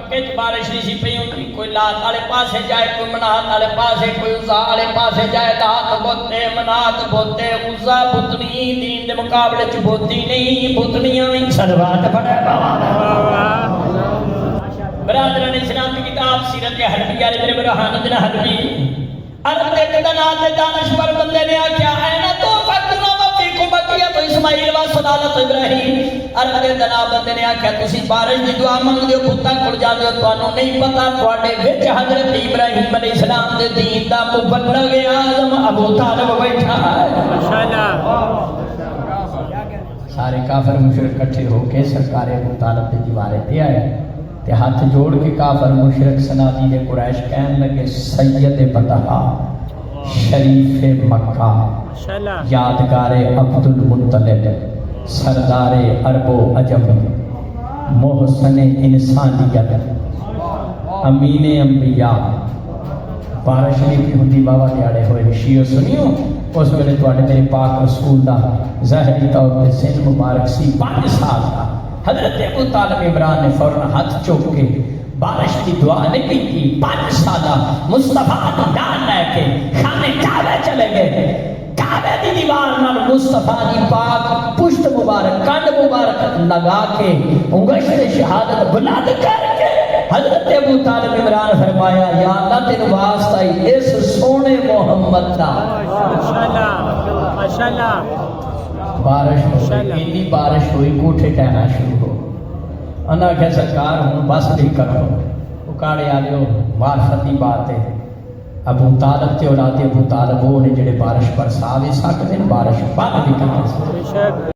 مکے چ بارش نہیں سی پئی ہوندی کوئی لات والے پاسے جائے کوئی منات والے پاسے کوئی عزا والے پاسے جائے لات بوتے منات بوتے عزا بتنی دین دے مقابلے چ بوتی نہیں بتنیاں وی صلوات پڑھے برادران اسلام کی کتاب سیرت حربیہ ابن برہان بن حربی عرب کے دنات دانشور بندے نے کیا ہے نا تو فکرنا وفیکو بقیہ تو اسماعیل و صدالت ابراہیم عرب کے دنا بندے نے کیا تسی بارش دی دعا مانگ دیو پتا کھڑ جاندے ہو توانوں نہیں پتا تواڈے وچ حضرت ابراہیم علیہ السلام دے دین دا مبلغ اعظم ابو طالب بیٹھا ہے ماشاءاللہ سارے کافر مشرک اکٹھے ہو کے سرکار ابو طالب دی دیوارے تے آئے تے ہاتھ جوڑ کے کافر مشرک سنادی دے قریش کہن لگے سید بطحا شریف مکہ یادگار عبد المطلب سردار عرب و عجم محسن انسانیت امین انبیاء بارش نہیں کی ہوتی بابا دیاڑے ہوئے شیعہ سنیو اس ویلے تواڈے میرے پاک رسول دا ظاہری طور پہ سن مبارک سی 5 سال کا حضرت ابو طالب عمران نے فوراً ہاتھ چوک کے بارش کی دعا نہیں کی 5 سالہ مصطفیٰ کی دان لے کے خانے کعبہ چلے گئے کعبہ دی دیوار نال مصطفیٰ دی پاک پشت مبارک کانڈ مبارک لگا کے انگشت شہادت بلند کر کے حضرت ابو طالب عمران فرمایا یا اللہ تین واسطہ اس سونے محمد دا ماشاءاللہ بارش ہوئی بارش ہوئی کوٹھے کہنا شروع ہو انہاں کہ سرکار ہوں بس نہیں کرو اکاڑے آلے ہو معرفتی بات ہے ابو طالب تے اولاد ابو طالب وہ نے جڑے بارش برسا بھی سکتے ہیں بارش بند بھی کر سکتے